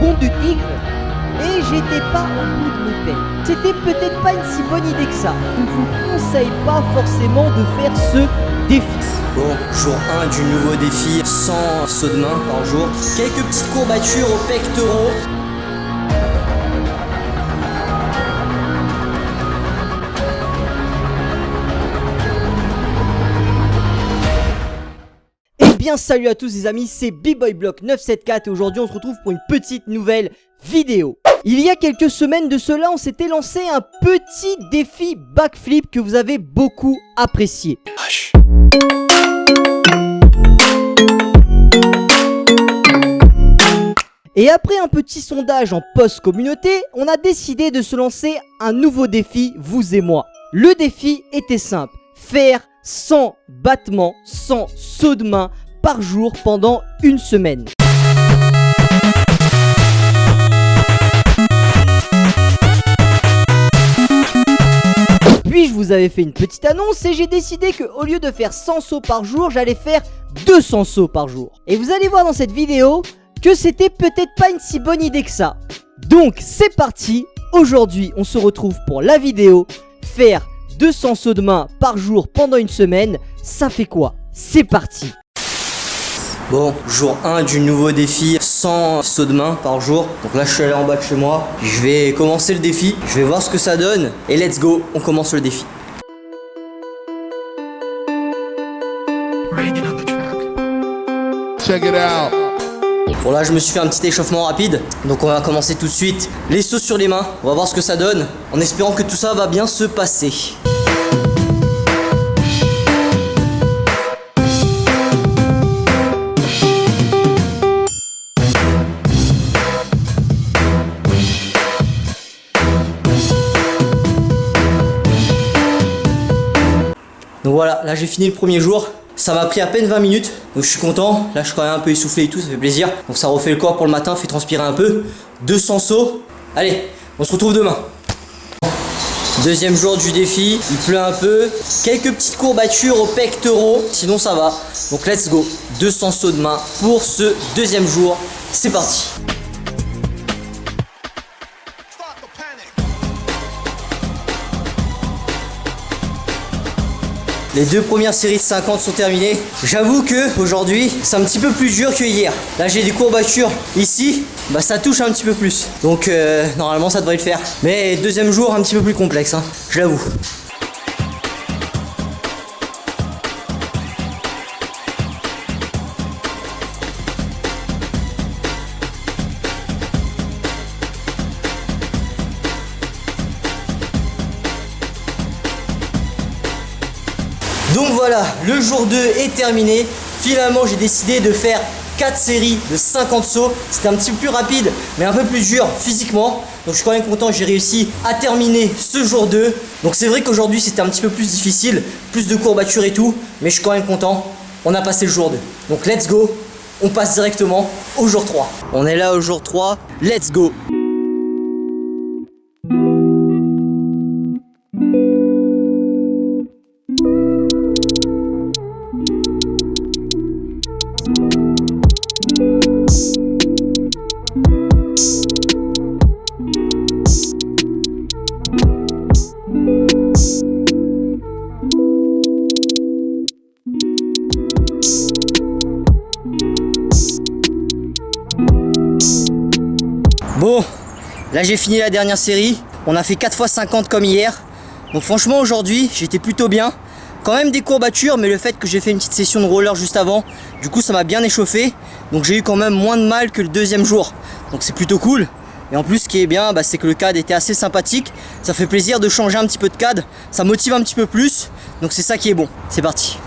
bond de tigre. Et j'étais pas au bout de mes peines. C'était peut-être pas une si bonne idée que ça. Je ne vous conseille pas forcément de faire ce défi. Bon, jour 1 du nouveau défi, 100 sauts de main par jour. Quelques petites courbatures aux pectoraux. Bien salut à tous les amis, c'est BboyBlock974 et aujourd'hui on se retrouve pour une petite nouvelle vidéo. Il y a quelques semaines de cela, on s'était lancé un petit défi backflip que vous avez beaucoup apprécié. Et après un petit sondage en post communauté, on a décidé de se lancer un nouveau défi, vous et moi. Le défi était simple, faire 100 battements, 100 sauts de main par jour pendant une semaine. Puis je vous avais fait une petite annonce et j'ai décidé que au lieu de faire 100 sauts par jour, j'allais faire 200 sauts par jour. Et vous allez voir dans cette vidéo que c'était peut-être pas une si bonne idée que ça. Donc c'est parti, aujourd'hui on se retrouve pour la vidéo, faire 200 sauts de main par jour pendant une semaine, ça fait quoi? C'est parti. Bon, jour 1 du nouveau défi, 100 sauts de main par jour. Donc là je suis allé en bas de chez moi, je vais commencer le défi, je vais voir ce que ça donne. Et let's go, on commence le défi. Check it out. Bon là je me suis fait un petit échauffement rapide. Donc on va commencer tout de suite les sauts sur les mains. On va voir ce que ça donne, en espérant que tout ça va bien se passer. Donc voilà, là j'ai fini le premier jour. Ça m'a pris à peine 20 minutes, donc je suis content. Là je suis quand même un peu essoufflé et tout, ça fait plaisir. Donc ça refait le corps pour le matin, fait transpirer un peu. 200 sauts. Allez, on se retrouve demain. Deuxième jour du défi, il pleut un peu. Quelques petites courbatures aux pectoraux, sinon ça va. Donc let's go, 200 sauts de main pour ce deuxième jour. C'est parti. Les deux premières séries de 50 sont terminées. J'avoue que aujourd'hui c'est un petit peu plus dur que hier. Là j'ai des courbatures ici, bah ça touche un petit peu plus. Donc normalement ça devrait le faire. Mais deuxième jour un petit peu plus complexe, hein, je l'avoue. Donc voilà, le jour 2 est terminé. Finalement, j'ai décidé de faire 4 séries de 50 sauts. C'était un petit peu plus rapide, mais un peu plus dur physiquement. Donc je suis quand même content, j'ai réussi à terminer ce jour 2. Donc c'est vrai qu'aujourd'hui, c'était un petit peu plus difficile, plus de courbatures et tout. Mais je suis quand même content, on a passé le jour 2. Donc let's go, on passe directement au jour 3. On est là au jour 3, let's go. Bon, là j'ai fini la dernière série. On a fait 4 x 50 comme hier. Donc franchement aujourd'hui j'étais plutôt bien. Quand même des courbatures, mais le fait que j'ai fait une petite session de roller juste avant, du coup ça m'a bien échauffé. Donc j'ai eu quand même moins de mal que le deuxième jour. Donc c'est plutôt cool. Et en plus ce qui est bien, c'est que le CAD était assez sympathique. Ça fait plaisir de changer un petit peu de CAD. Ça motive un petit peu plus. Donc c'est ça qui est bon. C'est parti.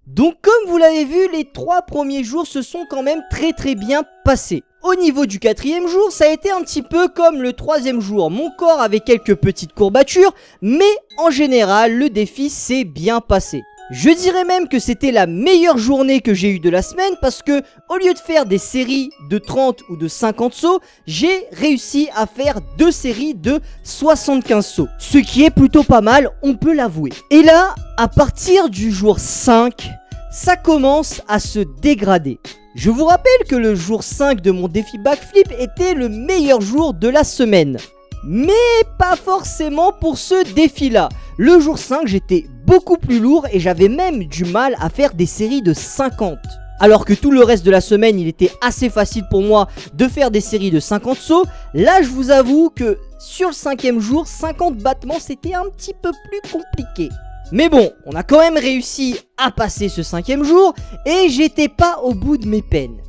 Donc comme vous l'avez vu, les 3 premiers jours se sont quand même très bien passés. Au niveau du 4e jour, ça a été un petit peu comme le 3e jour. Mon corps avait quelques petites courbatures, mais en général, le défi s'est bien passé. Je dirais même que c'était la meilleure journée que j'ai eue de la semaine parce que au lieu de faire des séries de 30 ou de 50 sauts, j'ai réussi à faire 2 séries de 75 sauts. Ce qui est plutôt pas mal, on peut l'avouer. Et là, à partir du jour 5, ça commence à se dégrader. Je vous rappelle que le jour 5 de mon défi backflip était le meilleur jour de la semaine. Mais pas forcément pour ce défi-là. Le jour 5, j'étais beaucoup plus lourd et j'avais même du mal à faire des séries de 50. Alors que tout le reste de la semaine, il était assez facile pour moi de faire des séries de 50 sauts. Là, je vous avoue que sur le 5e jour, 50 battements, c'était un petit peu plus compliqué. Mais bon, on a quand même réussi à passer ce 5e jour et j'étais pas au bout de mes peines.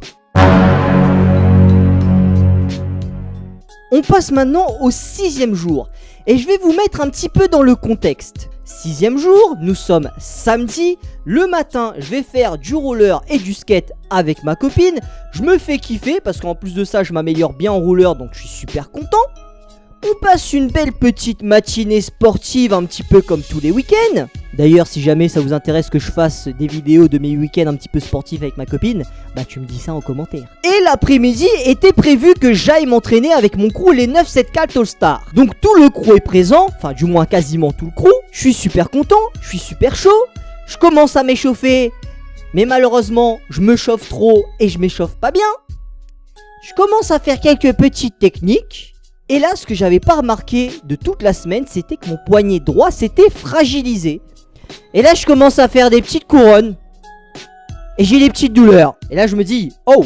On passe maintenant au 6e jour et je vais vous mettre un petit peu dans le contexte. 6e jour, nous sommes samedi, le matin je vais faire du roller et du skate avec ma copine. Je me fais kiffer parce qu'en plus de ça je m'améliore bien en roller donc je suis super content. On passe une belle petite matinée sportive un petit peu comme tous les week-ends. D'ailleurs si jamais ça vous intéresse que je fasse des vidéos de mes week-ends un petit peu sportifs avec ma copine, bah tu me dis ça en commentaire. Et l'après-midi était prévu que j'aille m'entraîner avec mon crew les 974 All-Stars. Donc tout le crew est présent, enfin du moins quasiment tout le crew. Je suis super content, je suis super chaud. Je commence à m'échauffer, mais malheureusement je me chauffe trop et je m'échauffe pas bien. Je commence à faire quelques petites techniques. Et là, ce que j'avais pas remarqué de toute la semaine, c'était que mon poignet droit s'était fragilisé. Et là, je commence à faire des petites couronnes. Et j'ai des petites douleurs. Et là, je me dis, oh,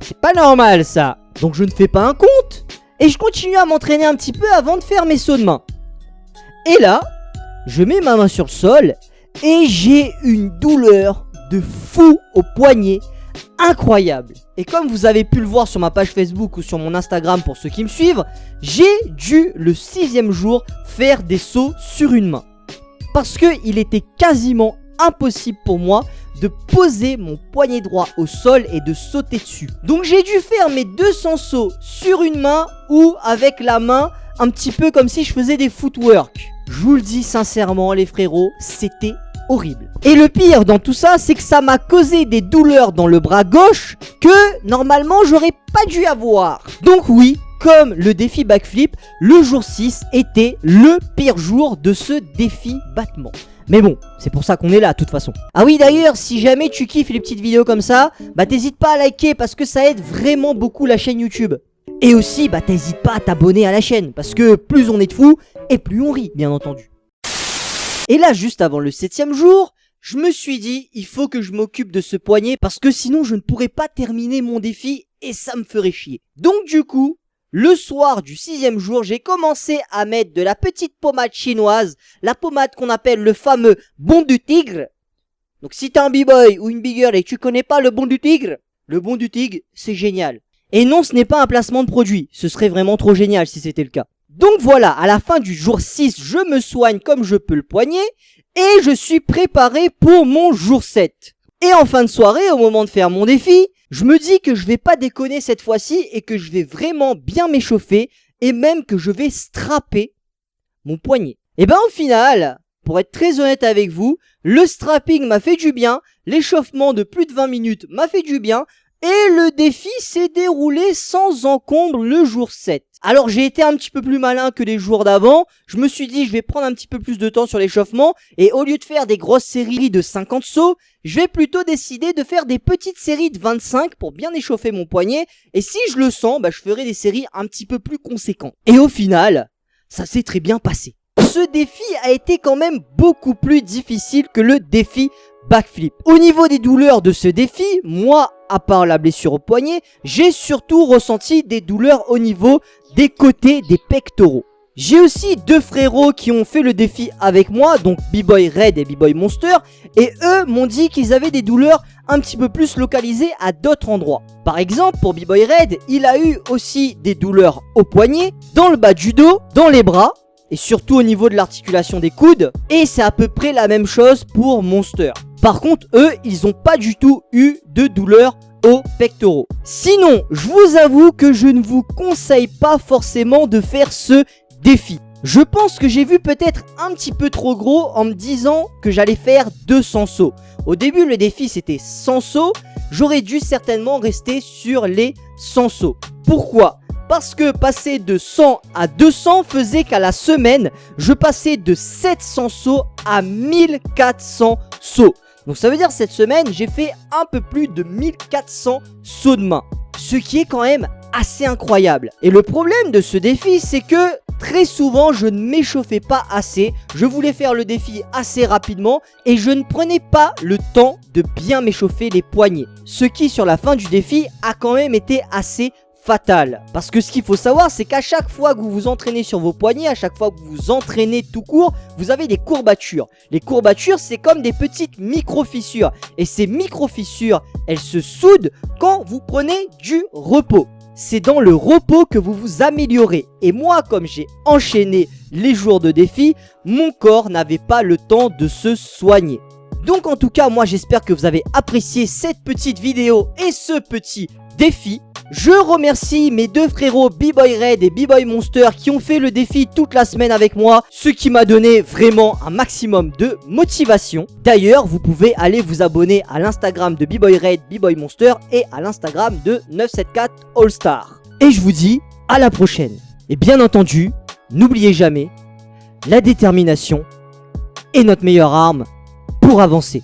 c'est pas normal ça. Donc je ne fais pas un compte. Et je continue à m'entraîner un petit peu avant de faire mes sauts de main. Et là, je mets ma main sur le sol. Et j'ai une douleur de fou au poignet. Incroyable. Et comme vous avez pu le voir sur ma page Facebook ou sur mon Instagram pour ceux qui me suivent, j'ai dû le 6e jour faire des sauts sur une main. Parce qu'il était quasiment impossible pour moi de poser mon poignet droit au sol et de sauter dessus. Donc j'ai dû faire mes 200 sauts sur une main ou avec la main un petit peu comme si je faisais des footwork. Je vous le dis sincèrement les frérots, c'était horrible. Et le pire dans tout ça, c'est que ça m'a causé des douleurs dans le bras gauche que normalement j'aurais pas dû avoir. Donc oui, comme le défi backflip, le jour 6 était le pire jour de ce défi battement. Mais bon, c'est pour ça qu'on est là de toute façon. Ah oui d'ailleurs, si jamais tu kiffes les petites vidéos comme ça, bah t'hésites pas à liker parce que ça aide vraiment beaucoup la chaîne YouTube. Et aussi, bah t'hésites pas à t'abonner à la chaîne parce que plus on est de fous et plus on rit, bien entendu. Et là, juste avant le 7e jour, je me suis dit, il faut que je m'occupe de ce poignet parce que sinon je ne pourrais pas terminer mon défi et ça me ferait chier. Donc du coup, le soir du 6e jour, j'ai commencé à mettre de la petite pommade chinoise, la pommade qu'on appelle le fameux bon du tigre. Donc si t'es un b-boy ou une big girl et que tu connais pas le bon du tigre, c'est génial. Et non, ce n'est pas un placement de produit, ce serait vraiment trop génial si c'était le cas. Donc voilà, à la fin du jour 6, je me soigne comme je peux le poignet et je suis préparé pour mon jour 7. Et en fin de soirée, au moment de faire mon défi, je me dis que je vais pas déconner cette fois-ci et que je vais vraiment bien m'échauffer et même que je vais strapper mon poignet. Et ben au final, pour être très honnête avec vous, le strapping m'a fait du bien, l'échauffement de plus de 20 minutes m'a fait du bien et le défi s'est déroulé sans encombre le jour 7. Alors j'ai été un petit peu plus malin que les jours d'avant, je me suis dit je vais prendre un petit peu plus de temps sur l'échauffement et au lieu de faire des grosses séries de 50 sauts, je vais plutôt décider de faire des petites séries de 25 pour bien échauffer mon poignet et si je le sens, bah je ferai des séries un petit peu plus conséquentes. Et au final, ça s'est très bien passé. Ce défi a été quand même beaucoup plus difficile que le défi backflip. Au niveau des douleurs de ce défi, moi, à part la blessure au poignet, j'ai surtout ressenti des douleurs au niveau des côtés des pectoraux. J'ai aussi deux frérots qui ont fait le défi avec moi, donc B-Boy Red et B-Boy Monster, et eux m'ont dit qu'ils avaient des douleurs un petit peu plus localisées à d'autres endroits. Par exemple, pour B-Boy Red, il a eu aussi des douleurs au poignet, dans le bas du dos, dans les bras, et surtout au niveau de l'articulation des coudes, et c'est à peu près la même chose pour Monster. Par contre, eux, ils n'ont pas du tout eu de douleur aux pectoraux. Sinon, je vous avoue que je ne vous conseille pas forcément de faire ce défi. Je pense que j'ai vu peut-être un petit peu trop gros en me disant que j'allais faire 200 sauts. Au début, le défi c'était 100 sauts. J'aurais dû certainement rester sur les 100 sauts. Pourquoi ? Parce que passer de 100 à 200 faisait qu'à la semaine, je passais de 700 sauts à 1400 sauts. Donc ça veut dire cette semaine, j'ai fait un peu plus de 1400 sauts de main. Ce qui est quand même assez incroyable. Et le problème de ce défi, c'est que très souvent, je ne m'échauffais pas assez. Je voulais faire le défi assez rapidement et je ne prenais pas le temps de bien m'échauffer les poignets. Ce qui, sur la fin du défi, a quand même été assez fatal. Parce que ce qu'il faut savoir, c'est qu'à chaque fois que vous vous entraînez sur vos poignets, à chaque fois que vous vous entraînez tout court, vous avez des courbatures. Les courbatures, c'est comme des petites micro-fissures. Et ces micro-fissures, elles se soudent quand vous prenez du repos. C'est dans le repos que vous vous améliorez. Et moi, comme j'ai enchaîné les jours de défi, mon corps n'avait pas le temps de se soigner. Donc en tout cas, moi j'espère que vous avez apprécié cette petite vidéo et ce petit défi. Je remercie mes deux frérots B-Boy Red et B-Boy Monster qui ont fait le défi toute la semaine avec moi, ce qui m'a donné vraiment un maximum de motivation. D'ailleurs, vous pouvez aller vous abonner à l'Instagram de B-Boy Red, B-Boy Monster et à l'Instagram de 974 All Star. Et je vous dis à la prochaine. Et bien entendu, n'oubliez jamais, la détermination est notre meilleure arme pour avancer.